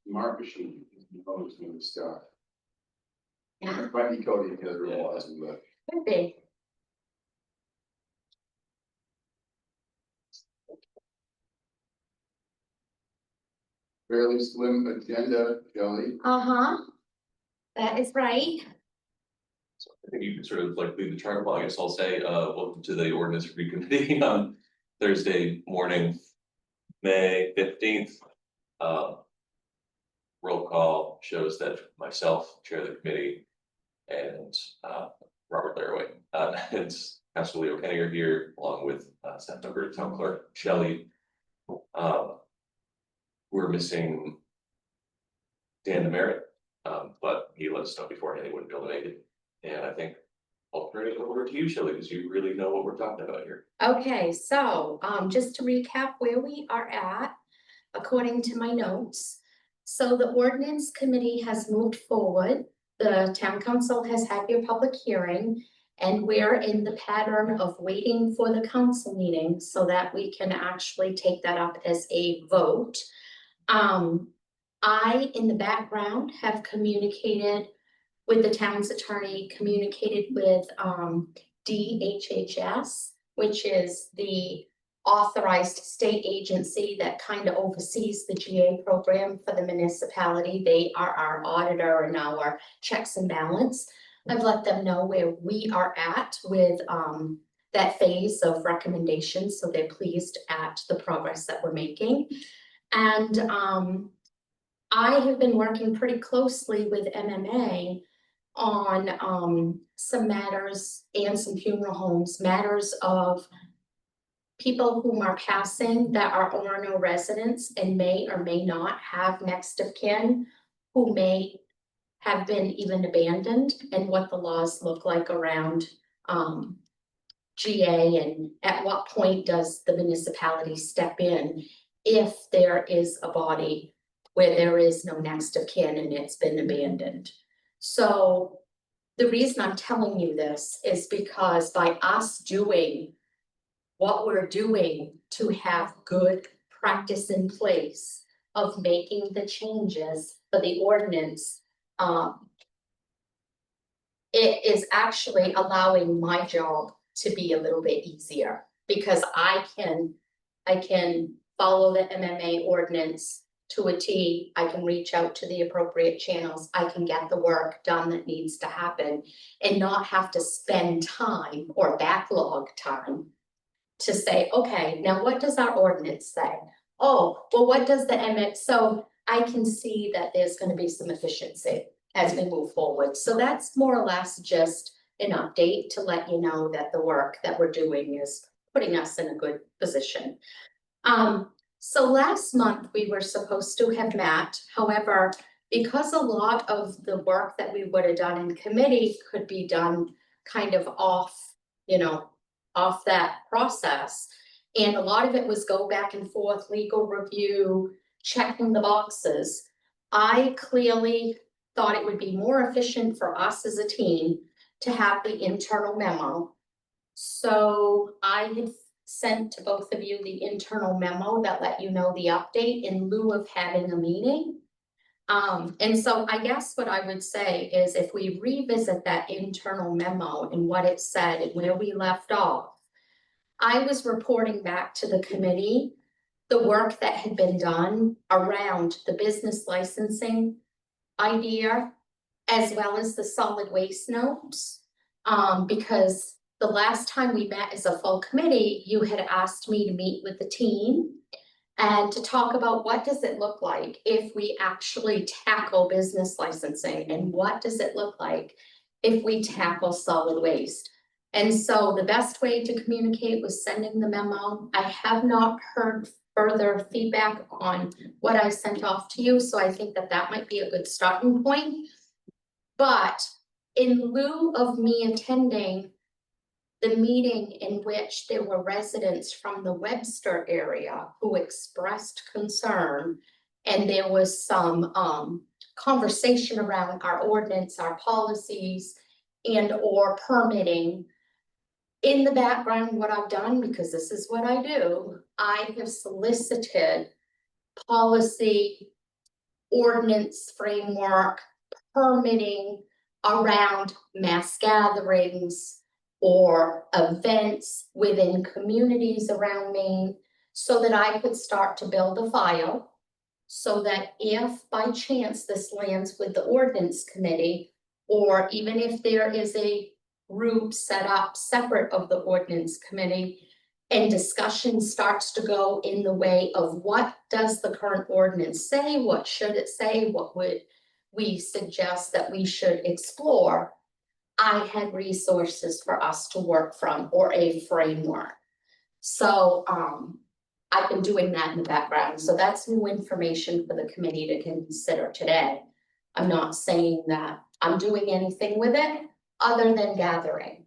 Mark machine, always new stuff. Yeah, Might be Cody because we're realizing, but could be. fairly slim agenda, Kelly. That is right. I think you can sort of like lead the chart. Well, I guess I'll say, welcome to the ordinance review committee on Thursday morning, May 15th. Roll call shows that myself, chair of the committee, and Robert Laraway, and Councilor Leo Kenny are here, along with staff member, town clerk Shelley. We're missing Dan Demerit, but he let us know beforehand he wouldn't be able to make it. And I think I'll turn it over to you, Shelley, because you really know what we're talking about here. Okay, so just to recap where we are at, according to my notes. So the ordinance committee has moved forward. The town council has had your public hearing. And we're in the pattern of waiting for the council meeting so that we can actually take that up as a vote. I, in the background, have communicated with the town's attorney, communicated with DHHS, which is the authorized state agency that kind of oversees the GA program for the municipality. They are our auditor and our checks and balance. I've let them know where we are at with that phase of recommendations, so they're pleased at the progress that we're making. And I have been working pretty closely with MMA on some matters and some funeral homes, matters of people whom are passing that are Orono residents and may or may not have next of kin, who may have been even abandoned, and what the laws look like around GA, and at what point does the municipality step in if there is a body where there is no next of kin and it's been abandoned. So the reason I'm telling you this is because by us doing what we're doing to have good practice in place of making the changes for the ordinance, it is actually allowing my job to be a little bit easier, because I can follow the MMA ordinance to a T. I can reach out to the appropriate channels. I can get the work done that needs to happen and not have to spend time or backlog time to say, okay, now what does our ordinance say? Oh, well, what does the MMA? So I can see that there's going to be some efficiency as we move forward. So that's more or less just an update to let you know that the work that we're doing is putting us in a good position. So last month we were supposed to have met. However, because a lot of the work that we would have done in committee could be done kind of off, off that process. And a lot of it was go back and forth, legal review, checking the boxes. I clearly thought it would be more efficient for us as a team to have the internal memo. So I had sent to both of you the internal memo that let you know the update in lieu of having a meeting. And so I guess what I would say is, if we revisit that internal memo and what it said and where we left off, I was reporting back to the committee the work that had been done around the business licensing idea, as well as the solid waste notes, because the last time we met as a full committee, you had asked me to meet with the team and to talk about what does it look like if we actually tackle business licensing, and what does it look like if we tackle solid waste. And so the best way to communicate was sending the memo. I have not heard further feedback on what I sent off to you, so I think that that might be a good starting point. But in lieu of me attending the meeting in which there were residents from the Webster area who expressed concern, and there was some conversation around our ordinance, our policies, and or permitting. In the background, what I've done, because this is what I do, I have solicited policy ordinance framework, permitting around mass gatherings or events within communities around Maine, so that I could start to build a file. So that if by chance this lands with the ordinance committee, or even if there is a group set up separate of the ordinance committee, and discussion starts to go in the way of what does the current ordinance say, what should it say, what would we suggest that we should explore, I had resources for us to work from, or a framework. So I've been doing that in the background, so that's new information for the committee to consider today. I'm not saying that I'm doing anything with it other than gathering.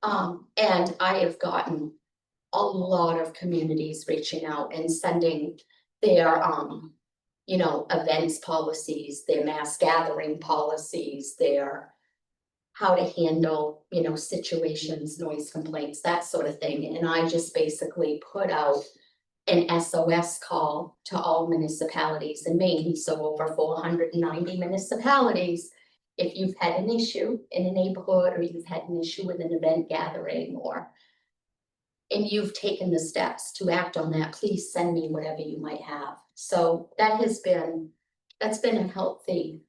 And I have gotten a lot of communities reaching out and sending their you know, events policies, their mass gathering policies, their how to handle, you know, situations, noise complaints, that sort of thing. And I just basically put out an SOS call to all municipalities in Maine, so over 490 municipalities. If you've had an issue in a neighborhood, or you've had an issue with an event gathering, and you've taken the steps to act on that, please send me whatever you might have. So that's been a healthy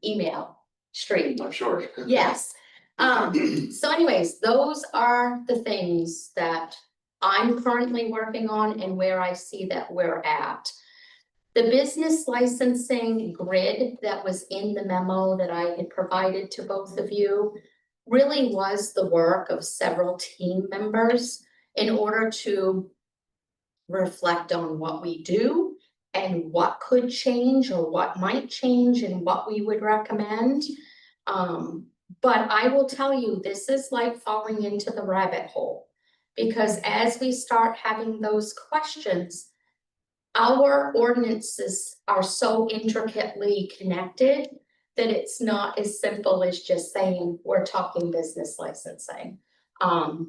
email stream. I'm sure. Yes. So anyways, those are the things that I'm currently working on and where I see that we're at. The business licensing grid that was in the memo that I had provided to both of you really was the work of several team members in order to reflect on what we do and what could change or what might change and what we would recommend. But I will tell you, this is like falling into the rabbit hole, because as we start having those questions, our ordinances are so intricately connected that it's not as simple as just saying we're talking business licensing,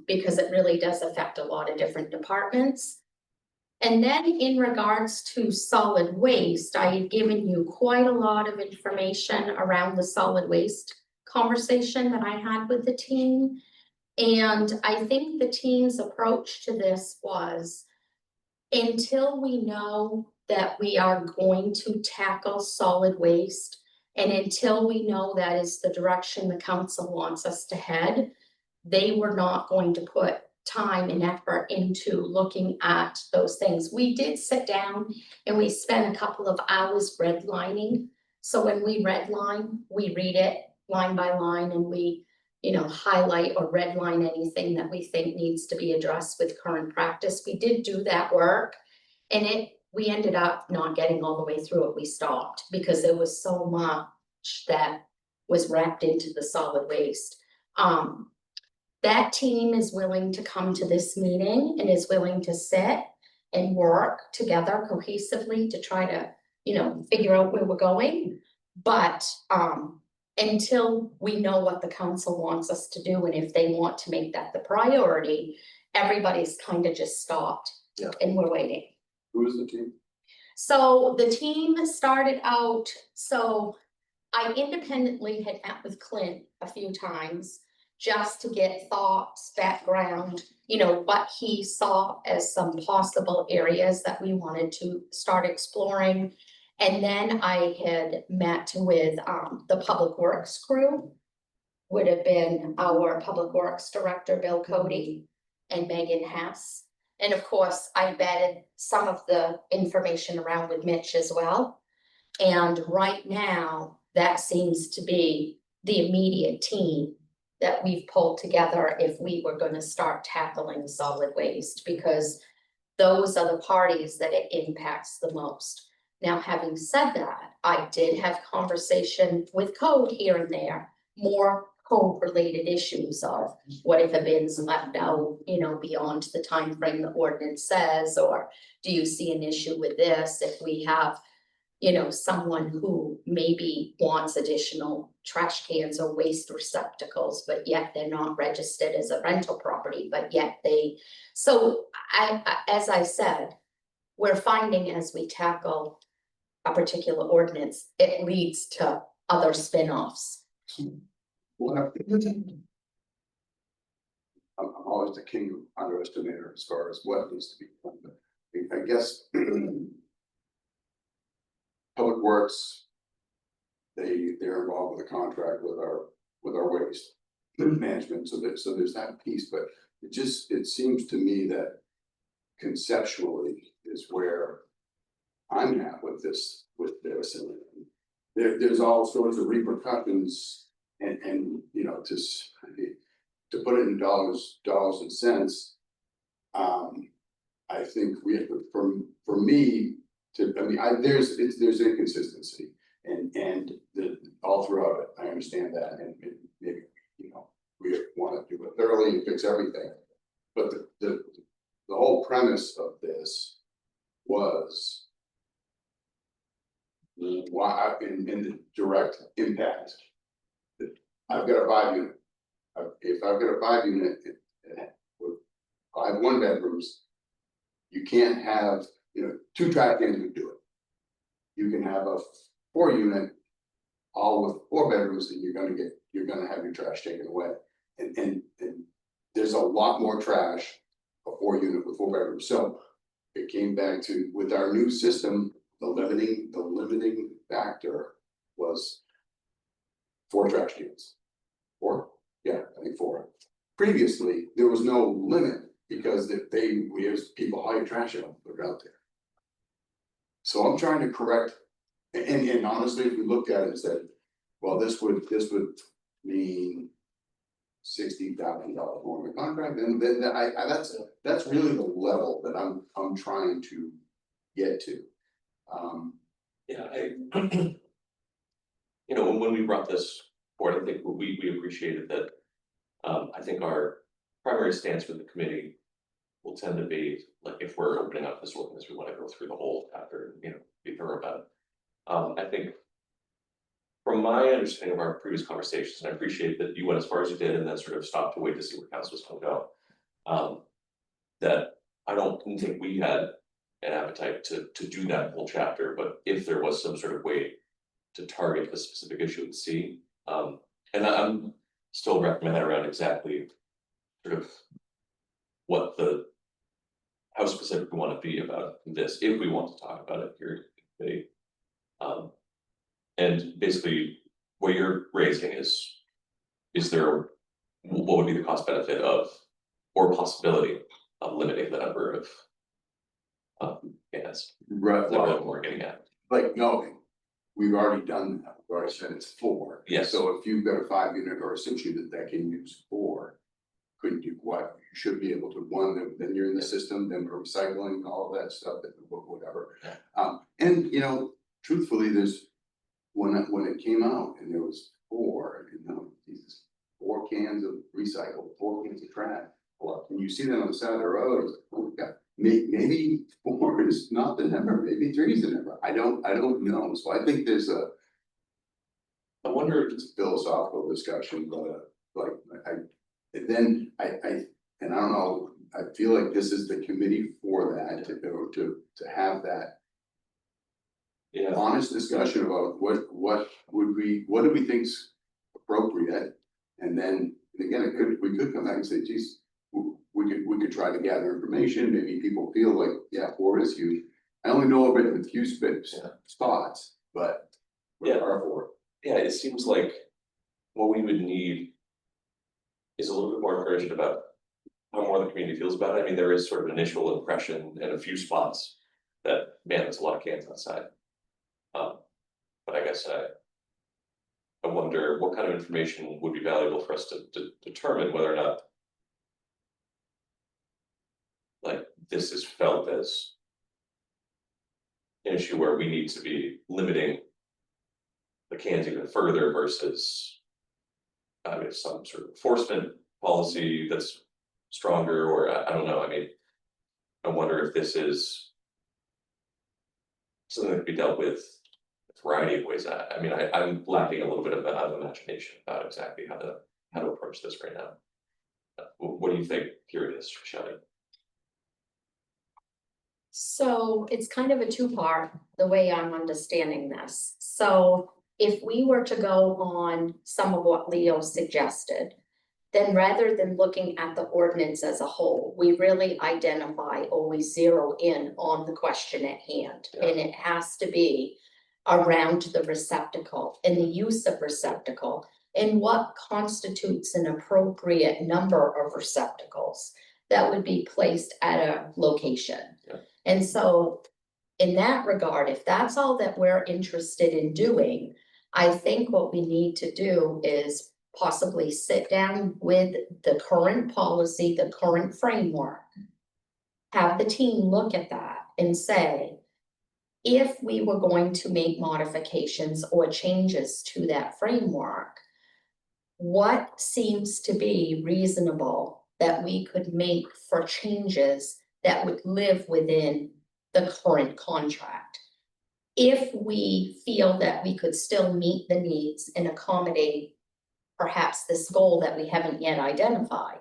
because it really does affect a lot of different departments. And then in regards to solid waste, I had given you quite a lot of information around the solid waste conversation that I had with the team. And I think the team's approach to this was, until we know that we are going to tackle solid waste, and until we know that is the direction the council wants us to head, they were not going to put time and effort into looking at those things. We did sit down and we spent a couple of hours redlining. So when we redline, we read it line by line, and we, you know, highlight or redline anything that we think needs to be addressed with current practice. We did do that work, and we ended up not getting all the way through it. We stopped because there was so much that was wrapped into the solid waste. That team is willing to come to this meeting and is willing to sit and work together cohesively to try to, you know, figure out where we're going. But until we know what the council wants us to do, and if they want to make that the priority, everybody's kind of just stopped. Yeah. And we're waiting. Who is the team? So the team started out, so I independently had met with Clint a few times just to get thoughts, background, you know, what he saw as some possible areas that we wanted to start exploring. And then I had met with the Public Works crew, would have been our Public Works Director, Bill Cody, and Megan Hess. And of course, I vetted some of the information around with Mitch as well. And right now, that seems to be the immediate team that we've pulled together if we were going to start tackling solid waste, because those are the parties that it impacts the most. Now, having said that, I did have conversation with code here and there, more code related issues of what if a bin's left out, you know, beyond the time frame the ordinance says, or do you see an issue with this if we have, you know, someone who maybe wants additional trash cans or waste receptacles, but yet they're not registered as a rental property, but yet so as I said, we're finding as we tackle a particular ordinance, it leads to other spin-offs. What I'm always the king of underestimator as far as what needs to be done, but I guess. Public Works. They're involved with a contract with our waste management, so there's that piece, but it seems to me that. Conceptually is where I'm at with this, and there's all sorts of repercussions and you know, to put it in dollars and cents. I think we have to, for me to, I mean, there's inconsistency and all throughout it, I understand that, and maybe, you know, we want to do it thoroughly and fix everything. But the whole premise of this was why in the direct impact. I've got a 5-unit. If I've got a 5-unit with 5 1-bedrooms, you can't have, you know, 2 trash cans would do it. You can have a 4-unit, all with 4 bedrooms, and you're gonna have your trash taken away. And there's a lot more trash, a 4-unit with 4 bedrooms. So it came back to, with our new system, the limiting factor was 4 trash cans. 4? Yeah, I think 4. Previously, there was no limit because we have people haul your trash out, put it out there. So I'm trying to correct, and honestly, if we looked at it and said, well, this would mean $60,000 more in the contract, and then that's really the level that I'm trying to get to. Yeah, you know, when we brought this forward, I think we appreciated that. I think our primary stance with the committee will tend to be, like, if we're opening up this ordinance, we want to go through the whole chapter, you know, be thorough about it. I think from my understanding of our previous conversations, and I appreciate that you went as far as you did and then sort of stopped to wait to see where council was going to go. That I don't think we had an appetite to do that whole chapter, but if there was some sort of way to target a specific issue and see, and I'm still wrapping my head around exactly sort of how specific we want to be about this, if we want to talk about it here today. And basically what you're raising is there, what would be the cost benefit of, or possibility of limiting the number of cans? Right. Is that what we're getting at? Like, no, we've already done that. We've already said it's 4. Yes. So if you've got a 5-unit or a 6-unit that can use 4, couldn't you, what, you should be able to, then you're in the system, then we're recycling, all of that stuff, whatever. Yeah. And you know, truthfully, there's, when it came out and there was 4, you know, these 4 cans of recycled, 4 cans of trash. Well, when you see them on the side of the road, it's like, oh God, maybe 4 is not the number, maybe 3 is the number. I don't know. So I think there's I wonder if it's a philosophical discussion, but and then I don't know, I feel like this is the committee for that, to have that. Yeah. Honest discussion about what do we think's appropriate, and then again, we could come back and say, geez, we could try to gather information. Maybe people feel like, yeah, 4 is huge. I only know of it in a few spots, but Yeah. there are 4. Yeah, it seems like what we would need is a little bit more information about how more the community feels about it. I mean, there is sort of an initial impression in a few spots that, man, there's a lot of cans outside. But I guess I wonder what kind of information would be valuable for us to determine whether or not, like, this is felt as an issue where we need to be limiting the cans even further versus some sort of enforcement policy that's stronger, or I don't know. I mean, I wonder if this is something that can be dealt with a variety of ways. I mean, I'm lacking a little bit of imagination about exactly how to approach this right now. What do you think? Here it is, Shelley. So it's kind of a two-part, the way I'm understanding this. So if we were to go on some of what Leo suggested, then rather than looking at the ordinance as a whole, we really identify or we zero in on the question at hand. Yeah. And it has to be around the receptacle and the use of receptacle and what constitutes an appropriate number of receptacles that would be placed at a location. Yeah. And so in that regard, if that's all that we're interested in doing, I think what we need to do is possibly sit down with the current policy, the current framework. Have the team look at that and say, if we were going to make modifications or changes to that framework, what seems to be reasonable that we could make for changes that would live within the current contract? If we feel that we could still meet the needs and accommodate perhaps this goal that we haven't yet identified,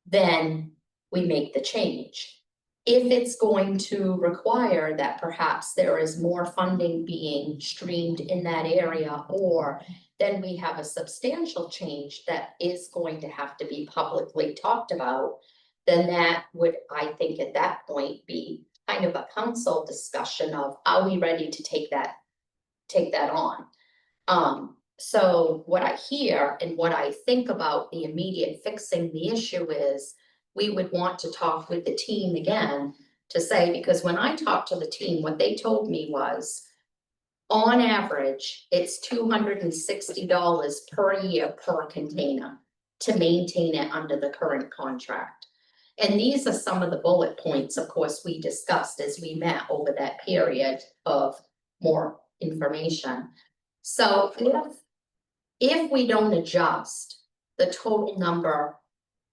then we make the change. If it's going to require that perhaps there is more funding being streamed in that area, or then we have a substantial change that is going to have to be publicly talked about, then that would, I think at that point, be kind of a council discussion of, are we ready to take that on? So what I hear and what I think about the immediate fixing the issue is, we would want to talk with the team again to say, because when I talked to the team, what they told me was, on average, it's $260 per year per container to maintain it under the current contract. And these are some of the bullet points, of course, we discussed as we met over that period of more information. So if we don't adjust the total number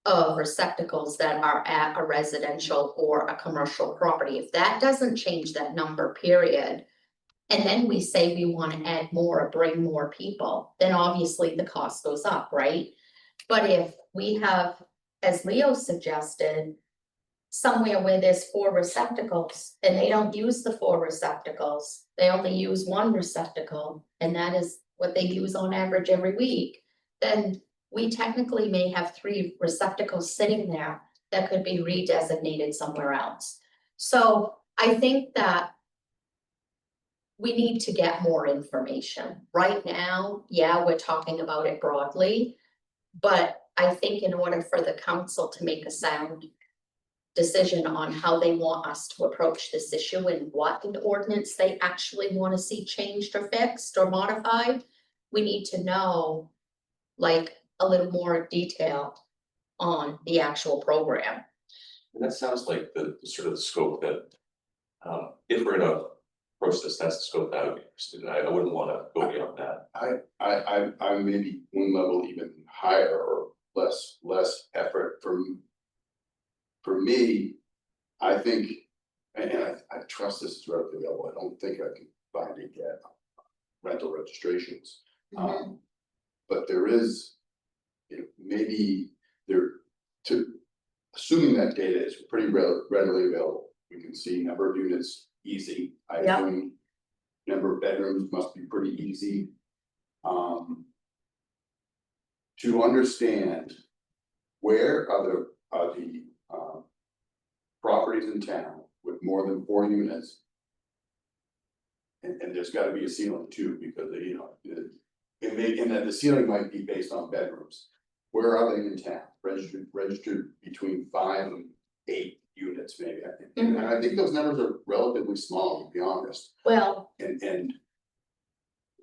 of receptacles that are at a residential or a commercial property, if that doesn't change that number, period, and then we say we want to add more or bring more people, then obviously the cost goes up, right? But if we have, as Leo suggested, somewhere where there's 4 receptacles and they don't use the 4 receptacles, they only use 1 receptacle, and that is what they use on average every week, then we technically may have 3 receptacles sitting there that could be redesignated somewhere else. So I think that we need to get more information. Right now, yeah, we're talking about it broadly, but I think in order for the council to make a sound decision on how they want us to approach this issue and what an ordinance they actually want to see changed or fixed or modified, we need to know like a little more detail on the actual program. And that sounds like the sort of the scope that, if we're gonna approach this, that's the scope that I would be interested in. I wouldn't wanna go beyond that. I maybe one level even higher or less effort for me. I think, and I trust this is readily available. I don't think I can find it yet. Rental registrations. But there is, maybe there, assuming that data is pretty readily available, we can see number of units easy. I assume number of bedrooms must be pretty easy. To understand where are the properties in town with more than 4 units. And there's gotta be a ceiling too, because and that the ceiling might be based on bedrooms. Where are they in town? Registered between 5 and 8 units, maybe, I think. And I think those numbers are relatively small, to be honest. Well, And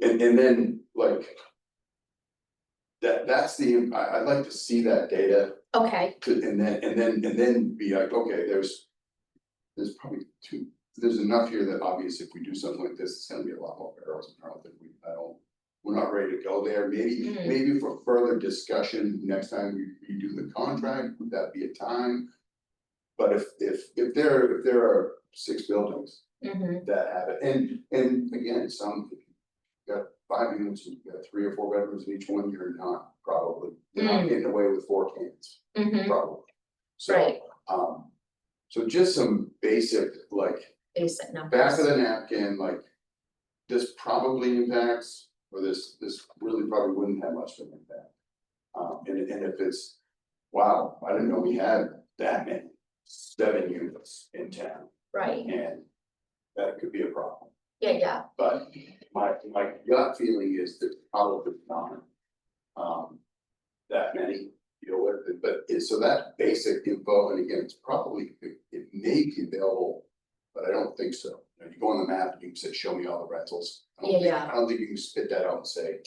then like. That's I'd like to see that data okay, and then be like, okay, there's probably there's enough here that obviously if we do something like this, it's gonna be a lot more barrels, and I don't think we're not ready to go there. Maybe for further discussion, next time we do the contract, would that be a time? But if there are 6 buildings that have it, and again, some got 5 units, you've got 3 or 4 bedrooms in each one, you're not getting away with 4 cans, probably. So, right. so just some basic, like, basic numbers. back of the napkin, like. This probably impacts, or this really probably wouldn't have much of an impact. And if it's, wow, I didn't know we had that many, 7 units in town, Right, and that could be a problem. yeah, But my gut feeling is that probably not. That many deal with it, but so that basic info, and again, it's probably, it may be available, but I don't think so. You go on the map and you can say, show me all the rentals. Yeah. I don't think you can spit that out and say,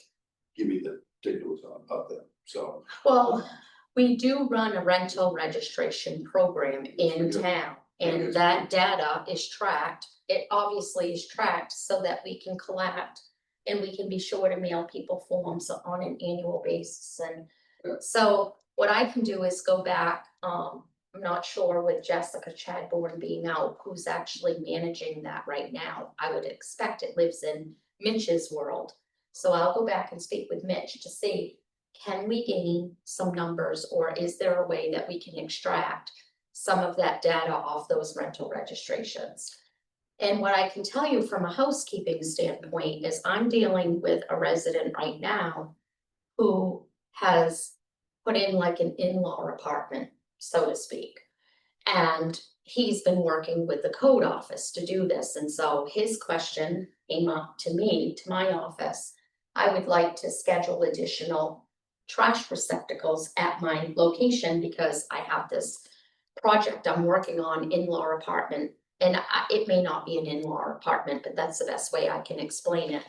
give me the particulars of them, so. well, we do run a rental registration program in town. And that data is tracked, it obviously is tracked so that we can collect. And we can be sure to mail people forms on an annual basis, and Yeah. so what I can do is go back, I'm not sure with Jessica Chadbourne being out, who's actually managing that right now. I would expect it lives in Mitch's world. So I'll go back and speak with Mitch to see, can we gain some numbers, or is there a way that we can extract some of that data off those rental registrations? And what I can tell you from a housekeeping standpoint is I'm dealing with a resident right now who has put in like an in-law apartment, so to speak. And he's been working with the code office to do this. And so his question came up to me, to my office. I would like to schedule additional trash receptacles at my location because I have this project I'm working on, in-law apartment. And it may not be an in-law apartment, but that's the best way I can explain it.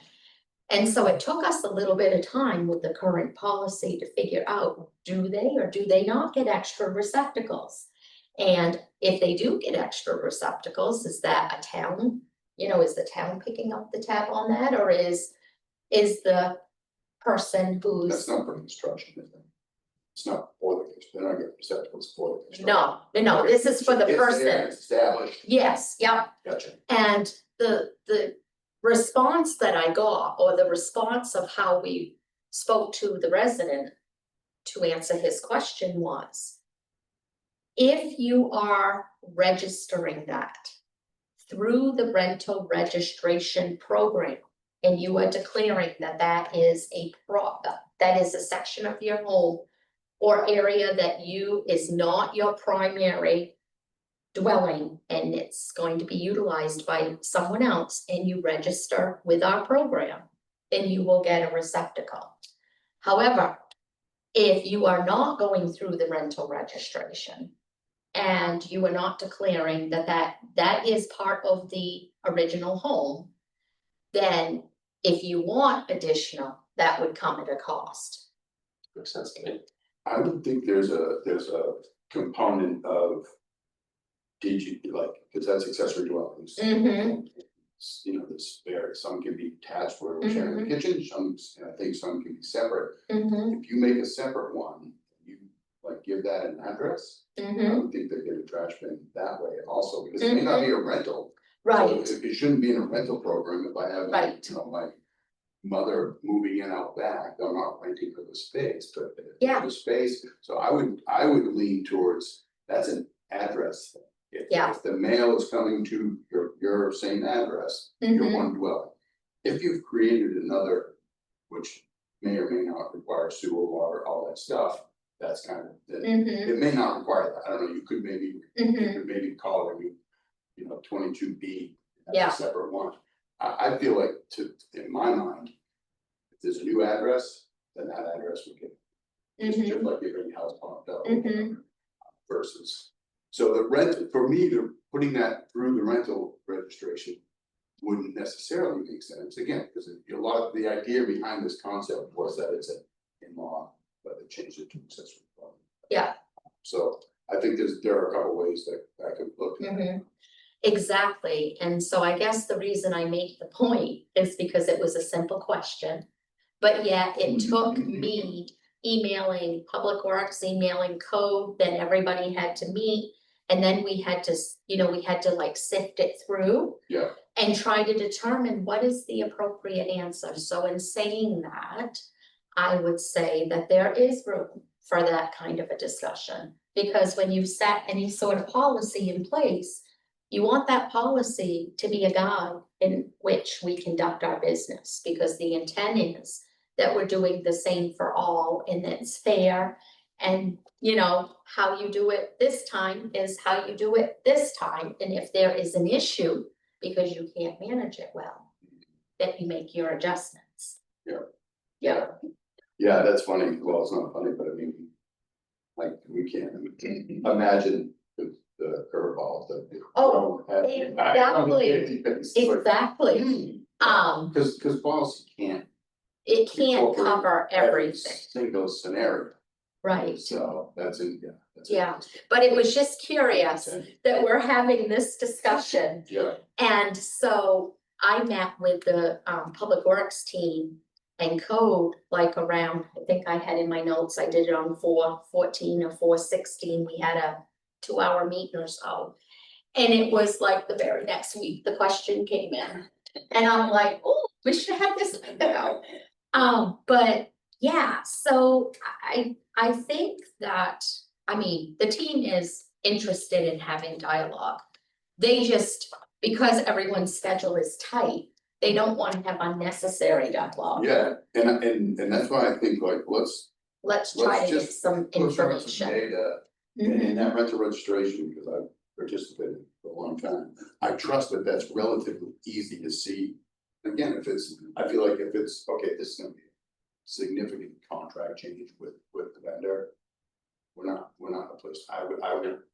And so it took us a little bit of time with the current policy to figure out, do they or do they not get extra receptacles? And if they do get extra receptacles, is that a town, is the town picking up the tab on that, or is the person who's? That's not for construction, is it? It's not for the construction, they're not getting receptacles for the construction. No, this is for the It's person. there, it's established, Yes, yep. gotcha. And the response that I got, or the response of how we spoke to the resident to answer his question was, if you are registering that through the rental registration program, and you are declaring that that is a section of your home or area that is not your primary dwelling, and it's going to be utilized by someone else, and you register with our program, then you will get a receptacle. However, if you are not going through the rental registration and you are not declaring that is part of the original home, then if you want additional, that would come at a cost. Makes sense to me. I would think there's a component of. Because that's accessory dwellings. Mhm. This varies, some can be attached where we're sharing the kitchen, I think some can be separate. If you make a separate one, you give that an address. I would think they get a trash bin that way also, because it may not be a rental. Right, So it shouldn't be in a rental program if I have, Right. my mother moving in out back, I'm not renting for the space, but Yeah. the space, so I would lean towards, that's an address thing. If the mail is coming to your same address, your one dwelling. If you've created another, which may or may not require sewer, water, all that stuff, that's kind of, it may not require that, I don't know, you could maybe call it a 22B, that's a separate one. I feel like in my mind, if there's a new address, then that address would get, just like giving a house popped up. Versus, so the rent, for me, putting that through the rental registration wouldn't necessarily make sense, again, because a lot of the idea behind this concept was that it's an in-law, but they changed it to accessory dwelling. Yeah. So I think there are a couple ways that I could look at it. Exactly, and so I guess the reason I make the point is because it was a simple question. But yet it took me emailing Public Works, emailing code, then everybody had to meet. And then we had to sift it through. Yeah. And try to determine what is the appropriate answer. So in saying that, I would say that there is room for that kind of a discussion. Because when you set any sort of policy in place, you want that policy to be a guide in which we conduct our business, because the intent is that we're doing the same for all and it's fair. And you know, how you do it this time is how you do it this time. And if there is an issue because you can't manage it well, that you make your adjustments. Yeah. Yeah. Yeah, that's funny. Well, it's not funny, but I mean, like, we can't imagine the curveball that. Oh, exactly. Exactly. Cause policy can't. It can't incorporate cover every everything, Single scenario, right? so that's in, yeah. that's Yeah. interesting. But it was just curious Okay. that we're having this discussion. Yeah, And so I met with the Public Works team and code, like around, I think I had in my notes, I did it on 4/14 or 4/16, we had a 2-hour meeting or so. And it was like the very next week, the question came in, and I'm like, oh, we should have this ago. But yeah, so I think that, I mean, the team is interested in having dialogue. They just, because everyone's schedule is tight, they don't want to have unnecessary dialogue. yeah, and that's why I think like, Let's try let's to get just some push out some information. data. And Mhm. in that rental registration, because I've participated for a long time, I trust that that's relatively easy to see. Again, if it's, I feel like if it's, okay, this is gonna be a significant contract change with the vendor. We're not in a place, I would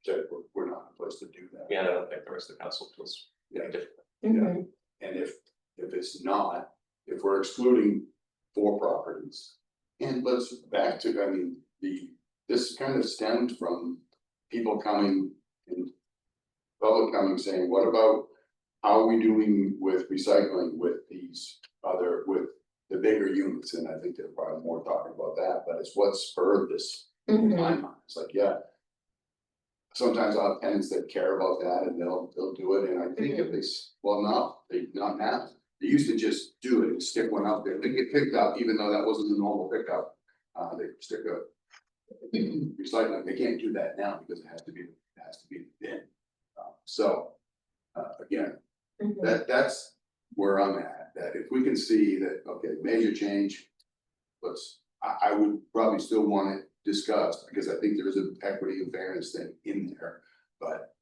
say we're not in a place to do that. Yeah, I don't think the rest of the council feels Yeah. different. Mhm. And if it's not, if we're excluding 4 properties. And let's back to, I mean, this kind of stemmed from people coming and public coming saying, what about, how are we doing with recycling with these other, with the bigger units? And I think they're probably more talking about that, but it's what spurred this in my Mhm. mind. It's like, yeah. Sometimes I'll have tenants that care about that and they'll do it, and I think if not now. They used to just do it and stick one out there, they get picked up, even though that wasn't the normal pickup, they stick a. Recycling, they can't do that now because it has to be bin. Again, Mhm. that's where I'm at, that if we can see that, okay, major change. I would probably still want it discussed, because I think there is an equity and fairness thing in there, but.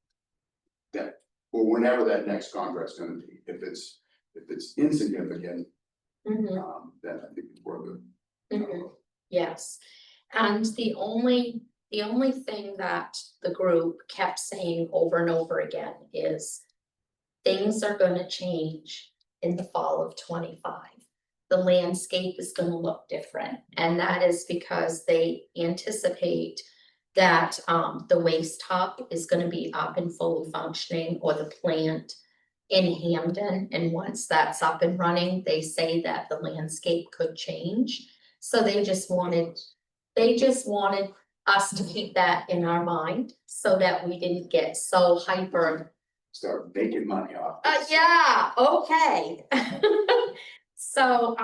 That, or whenever that next contract's gonna be, if it's insignificant, Mhm. then I think it's worth it. Mhm. Yes, and the only thing that the group kept saying over and over again is things are gonna change in the fall of 25. The landscape is gonna look different, and that is because they anticipate that the waste hub is gonna be up and fully functioning, or the plant in Hamden, and once that's up and running, they say that the landscape could change. So they just wanted us to keep that in our mind, so that we didn't get so hyper. Start making money off this. Yeah, okay. So,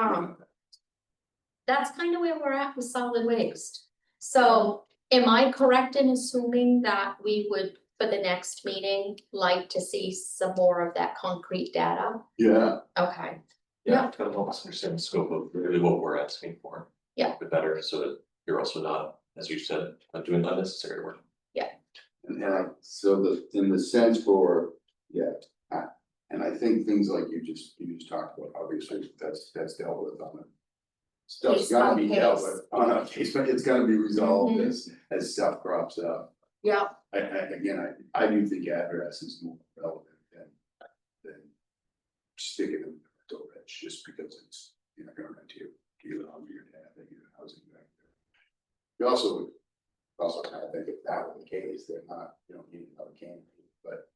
that's kind of where we're at with solid waste. So am I correct in assuming that we would, for the next meeting, like to see some more of that concrete data? Yeah, Okay, Yeah, kind of help us understand the scope of really what we're asking for. Yeah. A bit better, so that you're also not, as you said, not doing unnecessary work. so in the sense for, and I think things like you just talked about, obviously, that's dealt with on it. Stuff's Case gotta by be dealt case. with on a case, but it's gonna be resolved Mhm. as stuff crops up. yeah, I do think address is more relevant than sticking in the rich, just because it's, you're not gonna rent to you on your dad, they get housing back there. You also kind of think if that were the case, they're not, you don't need another canopy, but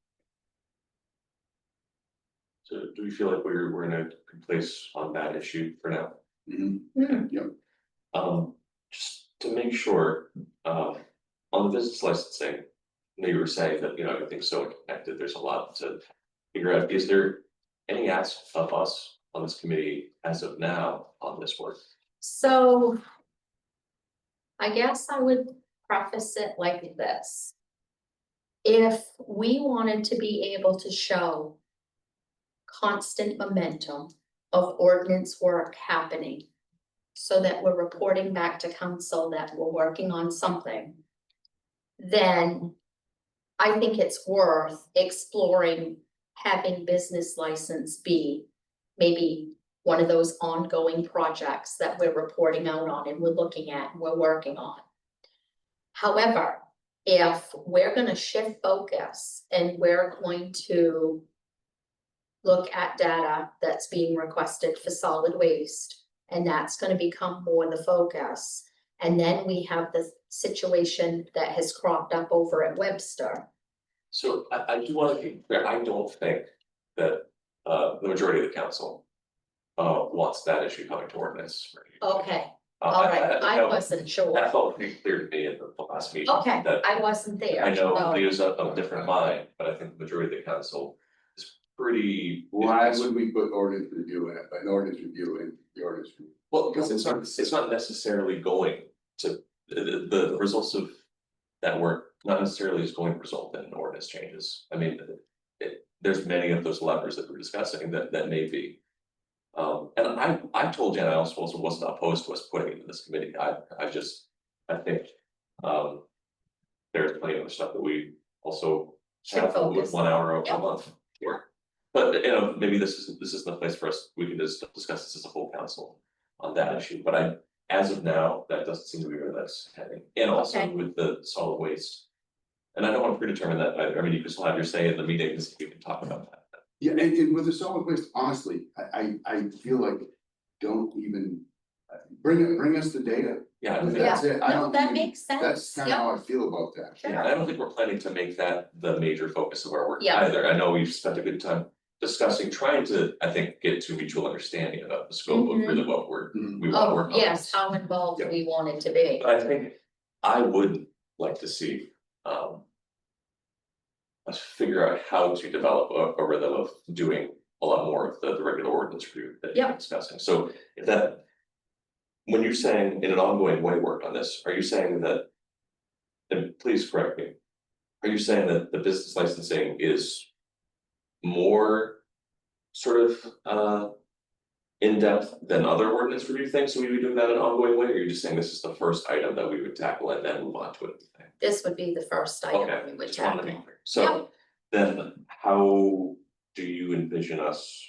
So do we feel like we're in a good place on that issue for now? Just to make sure, on the business licensing, I know you were saying that, everything's so connected, there's a lot to figure out. Is there any ask of us on this committee as of now on this work? so. I guess I would preface it like this. if we wanted to be able to show constant momentum of ordinance work happening, so that we're reporting back to council that we're working on something, then I think it's worth exploring having business license be maybe one of those ongoing projects that we're reporting out on and we're looking at and we're working on. However, if we're gonna shift focus and we're going to look at data that's being requested for solid waste, and that's gonna become more the focus, and then we have the situation that has cropped up over at Webster. So I do want to be clear, I don't think that the majority of the council wants that issue coming to ordinance. Okay, all right, I wasn't sure. That felt pretty clear to me in the last meeting. Okay, that I wasn't there. I know so- Leo's of different mind, but I think the majority of the council is pretty. Why would we put ordinance review in it, an ordinance review in the ordinance review? Well, because it's not necessarily going to, the results of that work not necessarily is going to result in ordinance changes. I mean, there's many of those levers that we're discussing that may be. And I told Jen I also wasn't opposed to us putting it in this committee. I think there's plenty of other stuff that we also Should have focus. with 1 hour a Yeah. month here. But you know, maybe this isn't the place for us, we can just discuss this as a full council on that issue, but as of now, that doesn't seem to be where that's heading, and also Okay. with the solid waste. And I don't want to predetermine that, I mean, you can still have your say in the meetings, we can talk about that. Yeah, and with the solid waste, honestly, I feel like, don't even, bring us the data. Yeah, I don't think- That's it. I No, don't that even- makes That's sense, kind of yeah, how I feel about that. sure. yeah, I don't think we're planning to make that the major focus of our work Yeah. either. I know we've spent a good time discussing, trying to, I think, get to mutual understanding about the scope of Mhm. really what we want to work Oh, on. yes, how involved Yeah. we want it to be. But I think I would like to see, us figure out how to develop a rhythm of doing a lot more of the regular ordinance review that you're Yeah. discussing. So if that, when you're saying in an ongoing way work on this, are you saying that, and please correct me, are you saying that the business licensing is more sort of in-depth than other ordinance review things, so we would do that in an ongoing way, or are you just saying this is the first item that we would tackle and then move on to it? This would be the first item Okay, we would just wanted to be tackle. clear. So then how do you envision us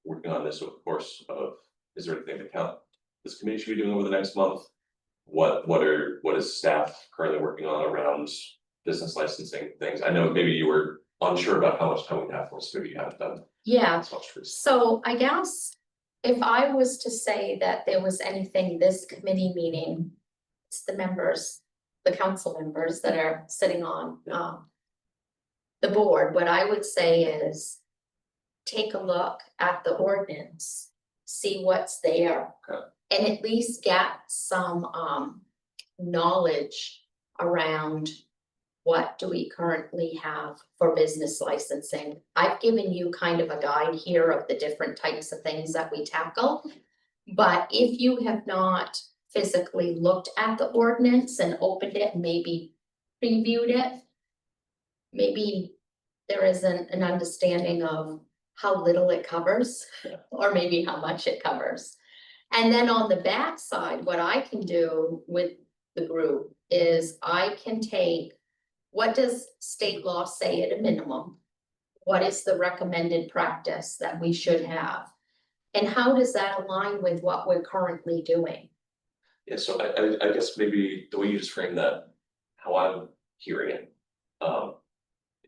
working on this over the course of, is there anything that this committee should be doing over the next month? What is staff currently working on around business licensing things? I know maybe you were unsure about how much time we have for, so maybe you haven't done Yeah, as much research. so I guess if I was to say that there was anything this committee meeting, it's the members, the council members that are sitting on the board, what I would say is take a look at the ordinance, see what's there. Okay. And at least get some knowledge around what do we currently have for business licensing. I've given you kind of a guide here of the different types of things that we tackle. But if you have not physically looked at the ordinance and opened it, and maybe previewed it, maybe there isn't an understanding of how little it covers, or maybe how much it covers. And then on the back side, what I can do with the group is I can take, what does state law say at a minimum? What is the recommended practice that we should have? And how does that align with what we're currently doing? Yeah, so I guess maybe the way you just framed that, how I'm hearing it,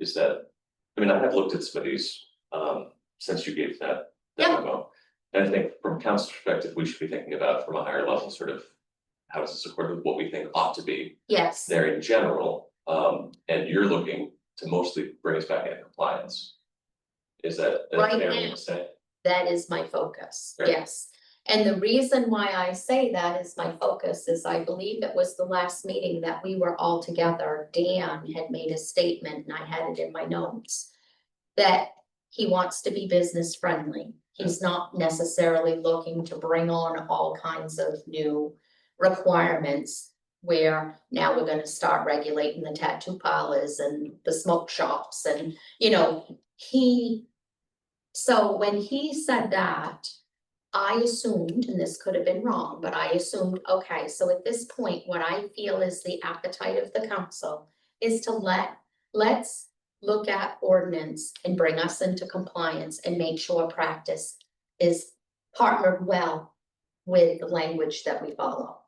is that, I mean, I have looked at some of these, since you gave that Yeah. memo. And I think from council's perspective, we should be thinking about from a higher level, sort of, how does this accord with what we think ought to be Yes, there in general? And you're looking to mostly bring us back into compliance. Is that a Right fair way now. to say? that is my focus, Right. yes. And the reason why I say that is my focus is I believe it was the last meeting that we were all together. Dan had made a statement and I had it in my notes. That he wants to be business friendly. He's not necessarily looking to bring on all kinds of new requirements. where now we're gonna start regulating the tattoo parlors and the smoke shops and, you know, so when he said that, I assumed, and this could have been wrong, but I assumed, okay, so at this point, what I feel is the appetite of the council is to let's look at ordinance and bring us into compliance and make sure practice is partnered well with the language that we follow.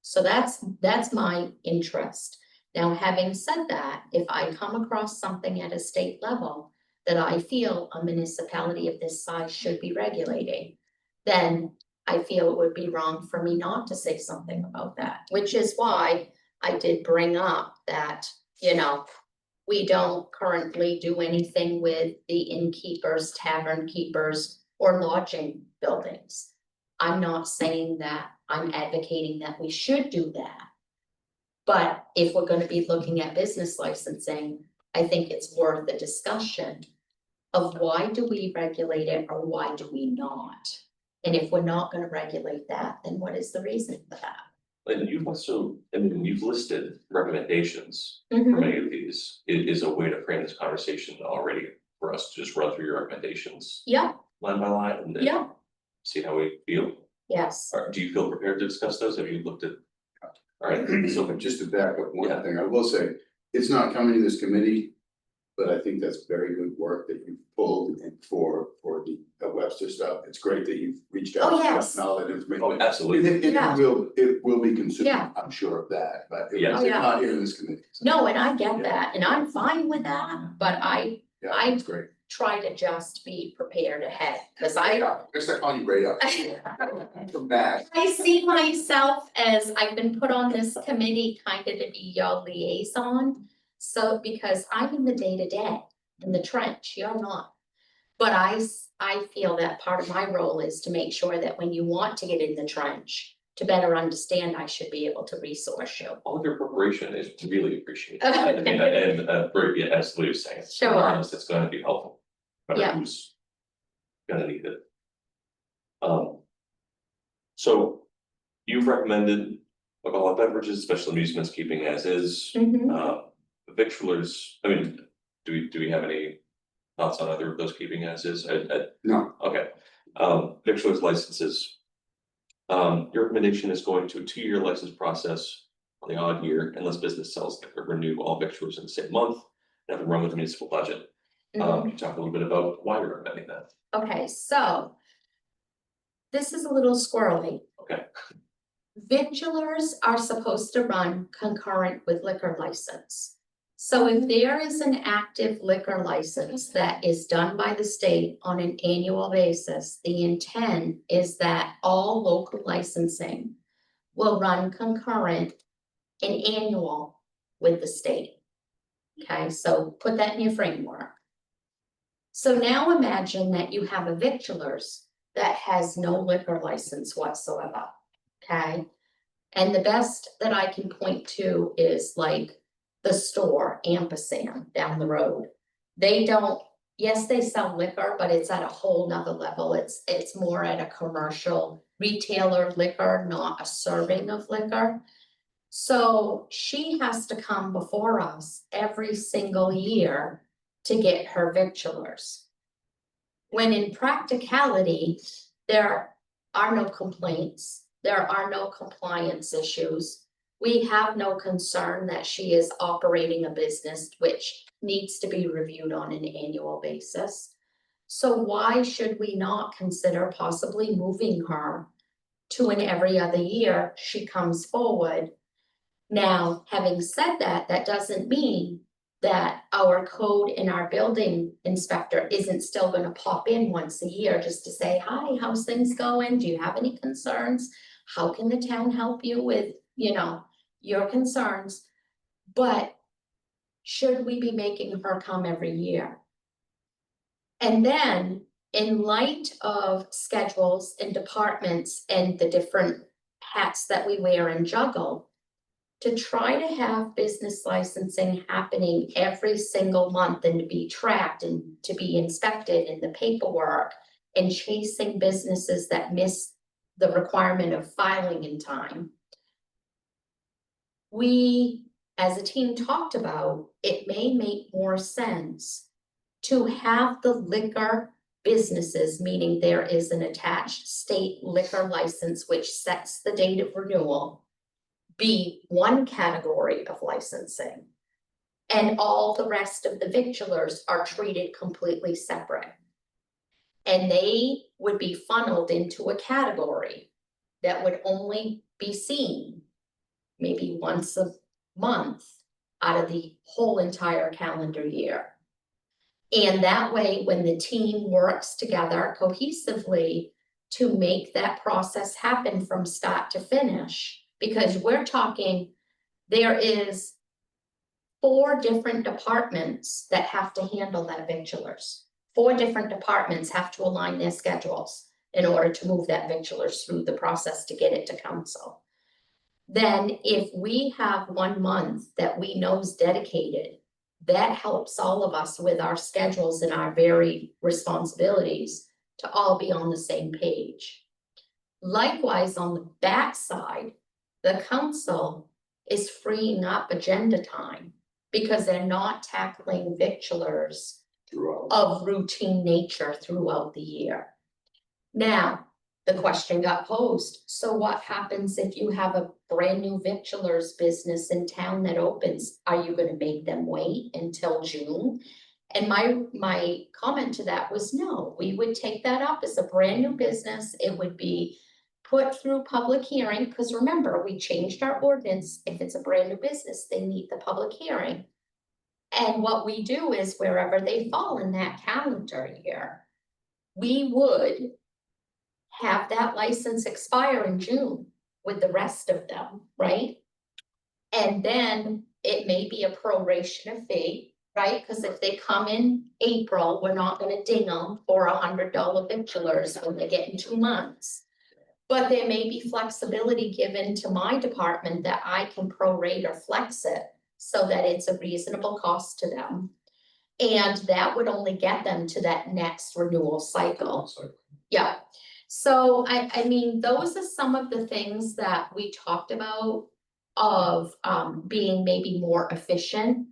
So that's my interest. Now, having said that, if I come across something at a state level that I feel a municipality of this size should be regulating, then I feel it would be wrong for me not to say something about that, which is why I did bring up that, you know, we don't currently do anything with the innkeepers, tavern keepers, or lodging buildings. I'm not saying that I'm advocating that we should do that. But if we're gonna be looking at business licensing, I think it's worth the discussion of why do we regulate it or why do we not? And if we're not gonna regulate that, then what is the reason for that? And you've also, I mean, you've listed recommendations for Mhm. many of these. It is a way to frame this conversation already for us to just run through your recommendations Yeah, line by line and then yeah, see how we feel. yes, Or do you feel prepared to discuss those? Have you looked at? All right, so Just to back up one Yeah. thing, I will say, it's not coming to this committee, but I think that's very good work that you've pulled and for the Webster stuff. It's great that you've reached out. Oh, and yes. gotten all that information. Oh, absolutely. Yeah. It will be consumed, Yeah. I'm sure of that, but Yeah. it's Oh, yeah. not here in this committee. So, no, and I get that, and I'm fine with that, but I Yeah, it's great. try to just be prepared ahead, cause I'm gonna start calling you radar. From that. I see myself as I've been put on this committee kind of to be your liaison. So because I'm in the day-to-day, in the trench, you're not. But I feel that part of my role is to make sure that when you want to get in the trench, to better understand, I should be able to resource you. all of your preparation is really appreciated. And yeah, as Lou was saying, Sure. regardless, it's going to be helpful. No matter Yeah. who's gonna need it. So you've recommended alcoholic beverages, special amusements keeping as is. Mhm. Victualers, I mean, do we have any thoughts on either of those keeping as is? No, Okay, victualers licenses. Your recommendation is going to a 2-year license process on the odd year unless business sells liquor, renew all victualers in the same month, and have them run with the municipal budget. Mhm. Can you talk a little bit about why you're recommending that? Okay, so this is a little squirrely. Okay. Vigilers are supposed to run concurrent with liquor license. So if there is an active liquor license that is done by the state on an annual basis, the intent is that all local licensing will run concurrent and annual with the state. Okay, so put that in your framework. So now imagine that you have a victulars that has no liquor license whatsoever, okay? And the best that I can point to is like the store Ampersand down the road. They don't, yes, they sell liquor, but it's at a whole nother level. It's more at a commercial retailer liquor, not a serving of liquor. So she has to come before us every single year to get her victulars. When in practicality, there are no complaints, there are no compliance issues. We have no concern that she is operating a business which needs to be reviewed on an annual basis. So why should we not consider possibly moving her to an every other year she comes forward? Now, having said that, that doesn't mean that our code and our building inspector isn't still gonna pop in once a year just to say, hi, how's things going? Do you have any concerns? How can the town help you with, you know, your concerns? But should we be making her come every year? And then, in light of schedules and departments and the different hats that we wear and juggle, to try to have business licensing happening every single month and to be tracked and to be inspected in the paperwork and chasing businesses that miss the requirement of filing in time. we, as a team, talked about, it may make more sense to have the liquor businesses, meaning there is an attached state liquor license which sets the date of renewal, be one category of licensing. And all the rest of the victulars are treated completely separate. And they would be funneled into a category that would only be seen maybe once a month out of the whole entire calendar year. And that way, when the team works together cohesively to make that process happen from start to finish, because we're talking, there is 4 different departments that have to handle that victulars. 4 different departments have to align their schedules in order to move that victulars through the process to get it to council. Then if we have 1 month that we know is dedicated, that helps all of us with our schedules and our varied responsibilities to all be on the same page. Likewise, on the backside, the council is freeing up agenda time because they're not tackling victulars of routine nature throughout the year. Now, the question got posed, so what happens if you have a brand new victulars business in town that opens? Are you gonna make them wait until June? And my comment to that was no, we would take that up as a brand new business. It would be put through public hearing, because remember, we changed our ordinance. If it's a brand new business, they need the public hearing. And what we do is wherever they fall in that calendar year, we would have that license expire in June with the rest of them, right? And then it may be a proration fee, right? Because if they come in April, we're not gonna ding them for $100 victulars when they get in 2 months. But there may be flexibility given to my department that I can prorate or flex it so that it's a reasonable cost to them. And that would only get them to that next renewal cycle. Yeah. So I mean, those are some of the things that we talked about of being maybe more efficient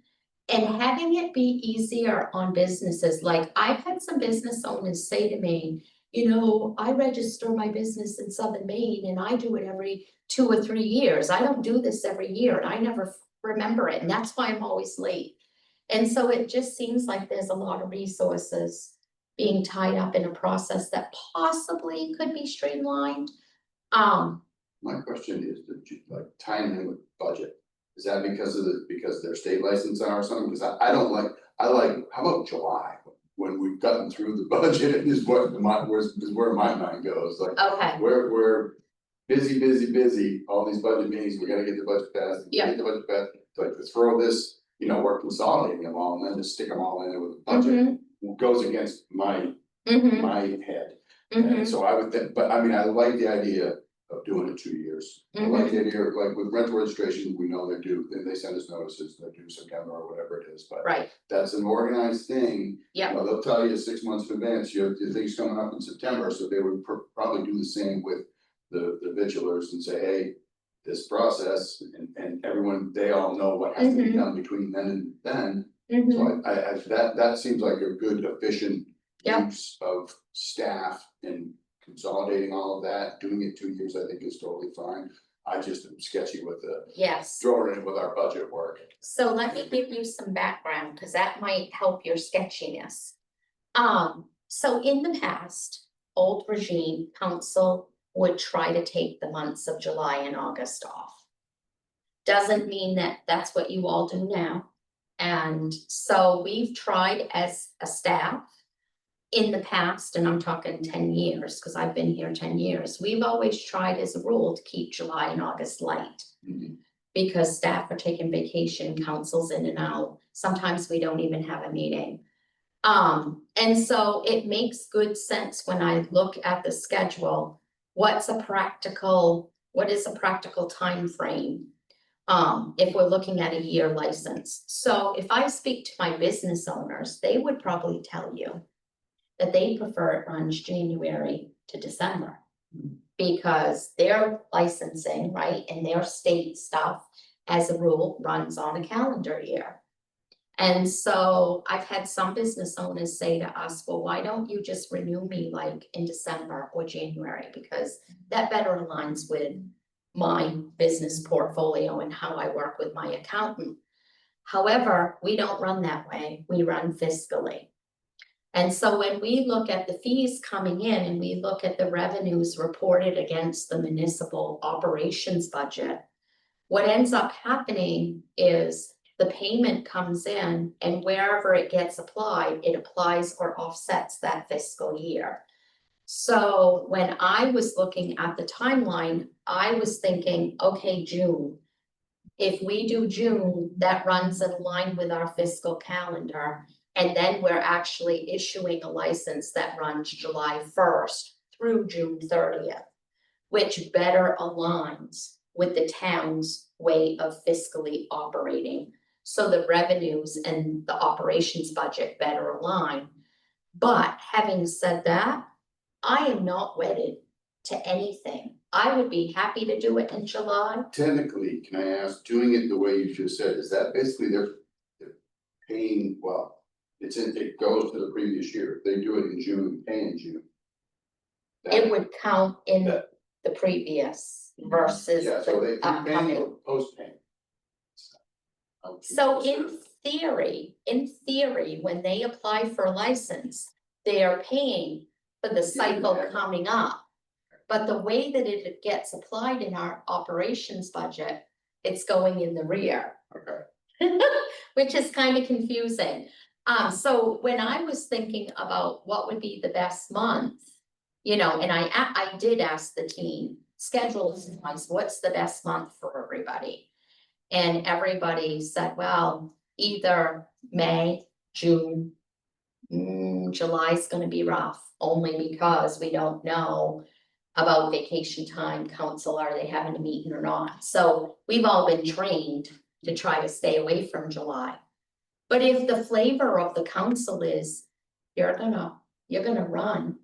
and having it be easier on businesses. Like I've had some business owners say to me, you know, I register my business in Southern Maine and I do it every 2 or 3 years. I don't do this every year and I never remember it. And that's why I'm always late. And so it just seems like there's a lot of resources being tied up in a process that possibly could be streamlined. My question is, like, tying in with budget, is that because their state license are or something? Because I don't like, how about July? When we've gotten through the budget is where my mind goes, like, Okay, we're busy, all these budget meetings, we gotta get the budget passed. Yeah. Get the budget passed, like, to throw this, you know, we're consolidating them all and then just stick them all in there with the budget. Goes against my head. And so I would think, but I mean, I like the idea of doing it 2 years. I like the idea, like with rental registration, we know they're due, then they send us notices, they're due September or whatever it is, but. right, That's an organized thing. Yeah. You know, they'll tell you 6 months in advance, your thing's coming up in September, so they would probably do the same with the vigilers and say, hey. This process and everyone, they all know what has to be done between then and then. So I that seems like a good efficient Yep. use of staff and consolidating all of that, doing it 2 years, I think is totally fine. I just am sketchy with yes. throwing it in with our budget work. So let me give you some background, because that might help your sketchiness. So in the past, old regime, council would try to take the months of July and August off. Doesn't mean that that's what you all do now. And so we've tried as a staff in the past, and I'm talking 10 years, because I've been here 10 years, we've always tried as a rule to keep July and August light. Because staff are taking vacation, council's in and out, sometimes we don't even have a meeting. And so it makes good sense when I look at the schedule, what is a practical time frame? If we're looking at a year license. So if I speak to my business owners, they would probably tell you that they prefer it runs January to December. Because their licensing, right, and their state stuff, as a rule, runs on a calendar year. And so I've had some business owners say to us, well, why don't you just renew me like in December or January? Because that better aligns with my business portfolio and how I work with my accountant. However, we don't run that way. We run fiscally. And so when we look at the fees coming in and we look at the revenues reported against the municipal operations budget, what ends up happening is the payment comes in and wherever it gets applied, it applies or offsets that fiscal year. So when I was looking at the timeline, I was thinking, okay, June. If we do June, that runs in line with our fiscal calendar. And then we're actually issuing a license that runs July 1st through June 30th, which better aligns with the town's way of fiscally operating. So the revenues and the operations budget better align. But having said that, I am not wedded to anything. I would be happy to do it in July. Technically, can I ask, doing it the way you just said, is that basically they're paying, well, it goes to the previous year, if they do it in June, pay in June. It would count in that- the previous versus Yeah, so they the prepay upcoming. or post-pay. So in theory, when they apply for a license, they are paying for the cycle coming up. But the way that it gets applied in our operations budget, it's going in the rear. Okay, Which is kind of confusing. So when I was thinking about what would be the best month, and I did ask the team, schedules wise, what's the best month for everybody? And everybody said, well, either May, June, July's gonna be rough, only because we don't know about vacation time, council, are they having a meeting or not? So we've all been trained to try to stay away from July. But if the flavor of the council is, you're gonna run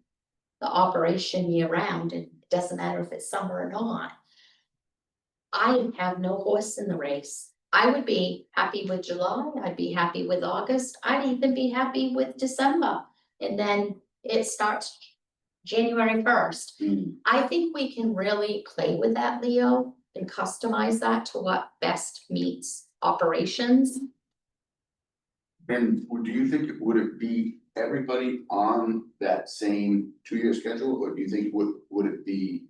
the operation year round, and it doesn't matter if it's summer or not. I have no horse in the race. I would be happy with July, I'd be happy with August, I'd even be happy with December. And then it starts January 1st. I think we can really play with that, Leo, and customize that to what best meets operations. and do you think, would it be everybody on that same 2-year schedule, or do you think would it be?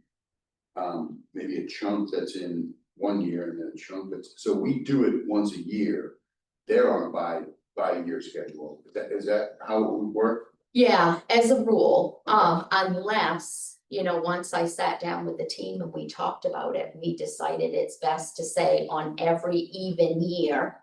Maybe a chunk that's in 1 year and then a chunk that's, so we do it once a year. They're on a by-year schedule, is that how it would work? Yeah, as a rule, unless, once I sat down with the team and we talked about it, we decided it's best to say on every even year,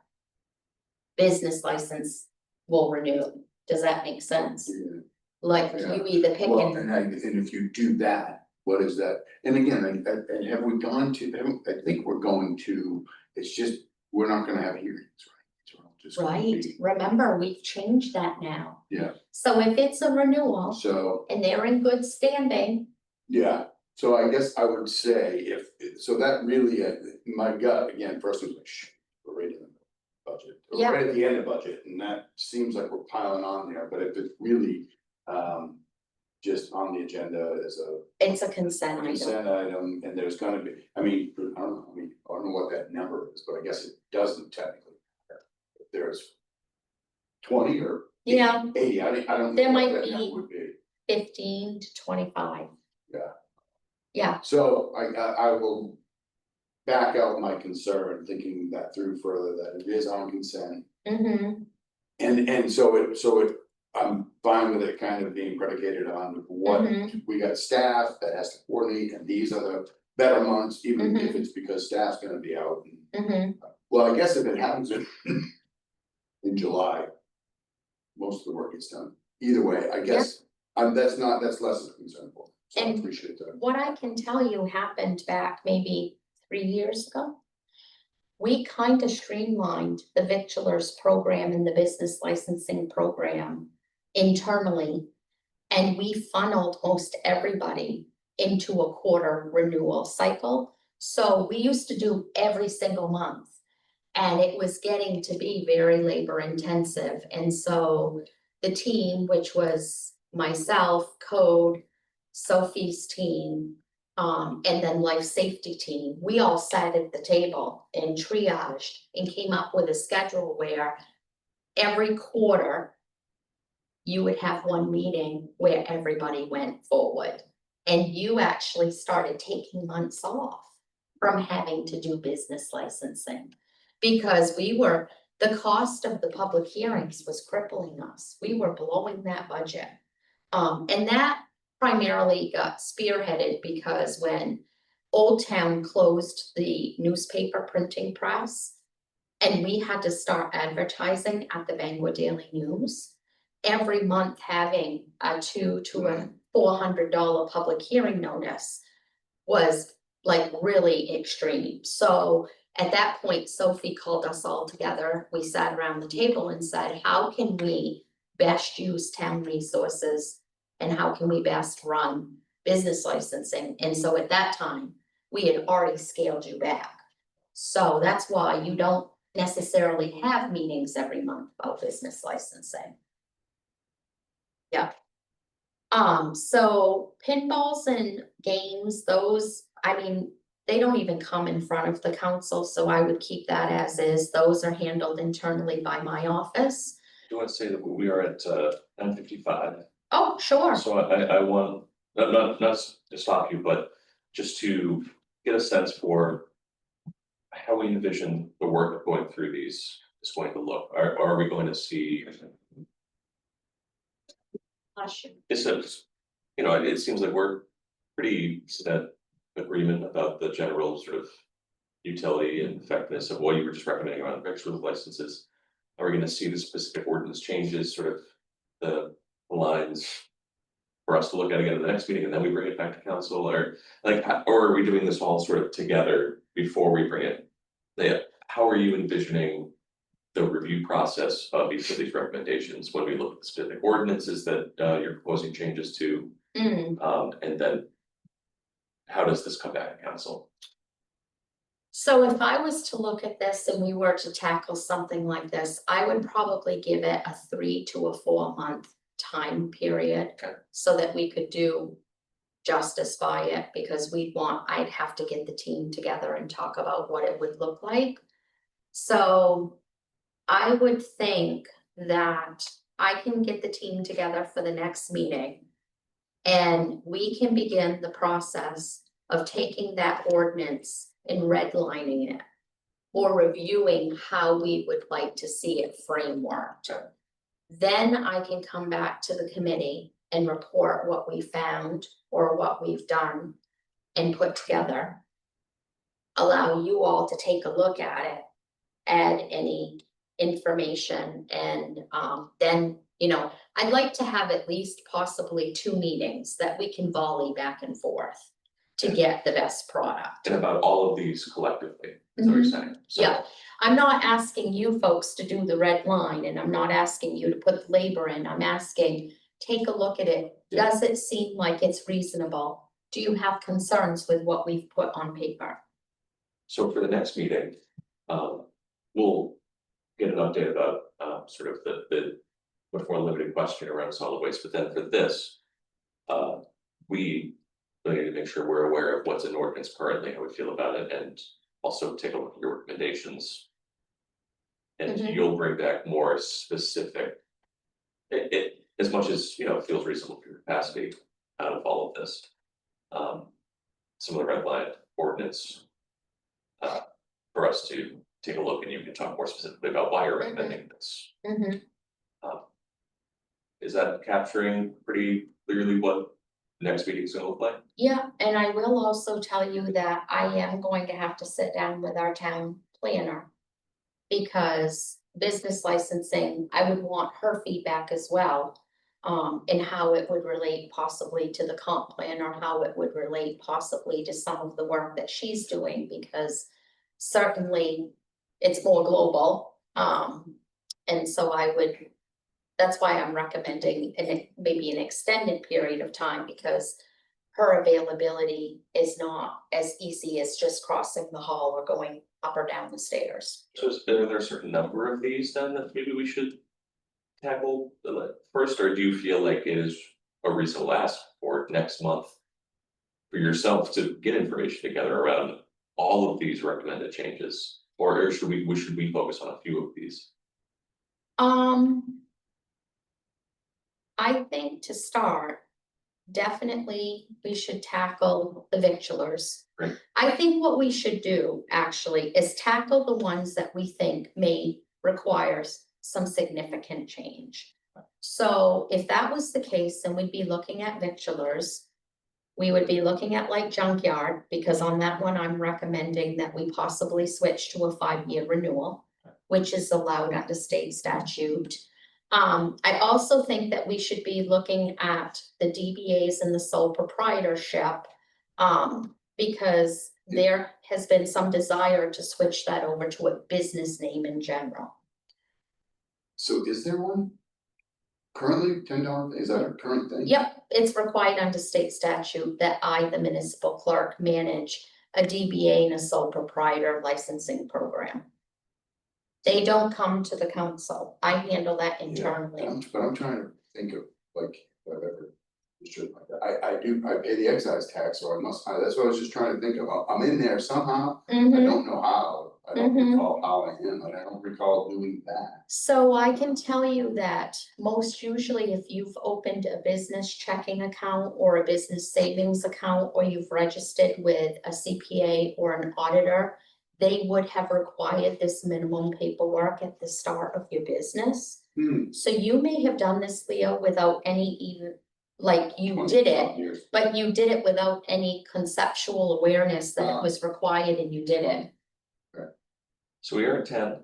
business license will renew. Does that make sense? Yeah. Like Yeah. you either pick Well, it, and if you do that, what is that? And again, and have we gone to, I think we're going to, it's just, we're not gonna have hearings, right? It's just gonna right? be- Remember, we've changed that now. Yeah. So if it's a renewal So, and they're in good standing, yeah, so I guess I would say so that really, my gut, again, first was like, shh, we're right in the budget. Or Yeah. right at the end of budget, and that seems like we're piling on there, but if it's really, just on the agenda as a it's a consent item. consent item, and there's gonna be, I don't know what that number is, but I guess it doesn't technically matter. If there's 20 or Yeah. 80, I don't know There what might that be. number would be. 15 to 25. Yeah. Yeah, So I will back out my concern, thinking that through further, that it is on consent. mm-hmm, And so it, I'm fine with it kind of being predicated on what Mhm. we got staff that has to coordinate, and these are the better months, even if it's because staff's gonna be out. mm-hmm. Well, I guess if it happens in July, most of the work gets done. Either way, I guess, that's less of a concern for me, so I And appreciate that. What I can tell you happened back maybe 3 years ago. We kind of streamlined the victulars program and the business licensing program internally. And we funneled most everybody into a quarter renewal cycle. So we used to do every single month. And it was getting to be very labor intensive, and so the team, which was myself, code, Sophie's team, and then life safety team, we all sat at the table and triaged and came up with a schedule where every quarter you would have one meeting where everybody went forward. And you actually started taking months off from having to do business licensing. Because the cost of the public hearings was crippling us. We were blowing that budget. And that primarily got spearheaded because when Old Town closed the newspaper printing press and we had to start advertising at the Bangor Daily News, every month having a $200 to a $400 public hearing notice was like really extreme. So at that point, Sophie called us all together. We sat around the table and said, how can we best use town resources? And how can we best run business licensing? And so at that time, we had already scaled you back. So that's why you don't necessarily have meetings every month about business licensing. Yeah. So pinballs and games, those, I mean, they don't even come in front of the council, so I would keep that as is. Those are handled internally by my office. Do you want to say that we are at 9:55? Oh, sure. So I want, not to stop you, but just to get a sense for how we envision the work of going through these is going to look. Are we going to see? It's a, it seems like we're pretty set agreement about the general sort of utility and effectiveness of what you were just recommending around extra licenses. Are we going to see the specific ordinance changes, sort of the lines for us to look at again in the next meeting, and then we bring it back to council, or like, or are we doing this all sort of together before we bring it? How are you envisioning the review process of each of these recommendations when we look at the specific ordinances that you're proposing changes to? And then how does this come back to council? So if I was to look at this and we were to tackle something like this, I would probably give it a 3 to a 4 month time period. Okay. So that we could do justice by it, because I'd have to get the team together and talk about what it would look like. So I would think that I can get the team together for the next meeting and we can begin the process of taking that ordinance and redlining it or reviewing how we would like to see it frameworked. Okay. Then I can come back to the committee and report what we found or what we've done and put together. Allow you all to take a look at it, add any information, and then, I'd like to have at least possibly 2 meetings that we can volley back and forth to get the best product. And about all of these collectively, is what you're saying? So, Yeah, I'm not asking you folks to do the red line, and I'm not asking you to put the labor in. I'm asking, take a look at it. Yeah. Does it seem like it's reasonable? Do you have concerns with what we've put on paper? So for the next meeting, we'll get an update about sort of the much more limited question around solid waste, but then for this, we really need to make sure we're aware of what's in ordinance currently, how we feel about it, and also take a look at your recommendations. And you'll bring back more specific, it as much as, it feels reasonable for your capacity out of all of this. Some of the red line ordinance for us to take a look, and you can talk more specifically about why you're recommending this. Is that capturing pretty clearly what next meeting is gonna look like? Yeah, and I will also tell you that I am going to have to sit down with our town planner. Because business licensing, I would want her feedback as well. And how it would relate possibly to the comp plan, or how it would relate possibly to some of the work that she's doing, because certainly it's more global. And so that's why I'm recommending maybe an extended period of time, because her availability is not as easy as just crossing the hall or going up or down the stairs. So are there a certain number of these then that maybe we should tackle first, or do you feel like it is a reasonable ask for next month? For yourself to get information together around all of these recommended changes, or should we focus on a few of these? I think to start, definitely we should tackle the victulars. Right. I think what we should do actually is tackle the ones that we think may require some significant change. So if that was the case, then we'd be looking at victulars. We would be looking at like junkyard, because on that one, I'm recommending that we possibly switch to a 5-year renewal, which is allowed under state statute. I also think that we should be looking at the DBAs and the sole proprietorship, because there has been some desire to switch that over to a business name in general. So is there one? Currently $10, is that a current thing? Yep, it's required under state statute that I, the municipal clerk, manage a DBA and a sole proprietor licensing program. They don't come to the council. I handle that internally. Yeah, but I'm trying to think of like whatever. Like that. I pay the excise tax, so that's what I was just trying to think of. I'm in there somehow. I don't know how. I don't recall how I am, and I don't recall doing that. So I can tell you that most usually if you've opened a business checking account or a business savings account, or you've registered with a CPA or an auditor, they would have required this minimum paperwork at the start of your business. So you may have done this, Leo, without any even, like you did it, but you did it without any conceptual awareness that it was required and you did it. So we are at 10.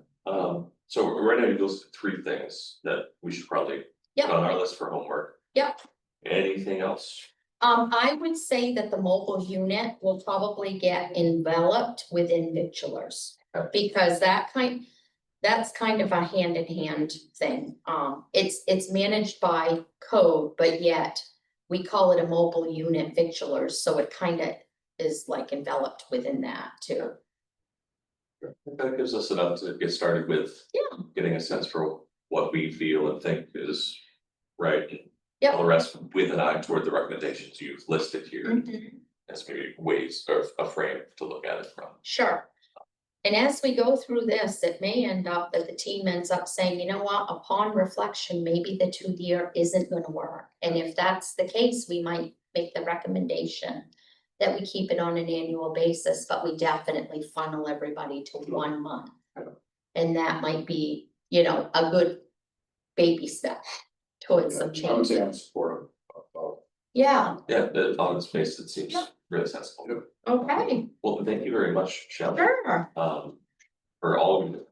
So right now you listed 3 things that we should probably put on our list for homework. Yep. Anything else? I would say that the mobile unit will probably get enveloped within victulars. Okay. Because that's kind of a hand-in-hand thing. It's managed by code, but yet we call it a mobile unit victulars, so it kind of is like enveloped within that too. That gives us enough to get started with. Yeah. Getting a sense for what we feel and think is right. Yep. All the rest with an eye toward the recommendations you've listed here as maybe ways or a frame to look at it from. Sure. And as we go through this, it may end up that the team ends up saying, you know what, upon reflection, maybe the 2-year isn't gonna work. And if that's the case, we might make the recommendation that we keep it on an annual basis, but we definitely funnel everybody to 1 month. And that might be, you know, a good baby step towards some I would change. say I'm supportive of both. Yeah, Yeah, on its face, it seems really sensible. Yep. okay, Well, thank you very much, Shelley, sure, for all of you.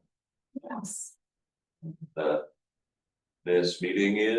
yes. This meeting is.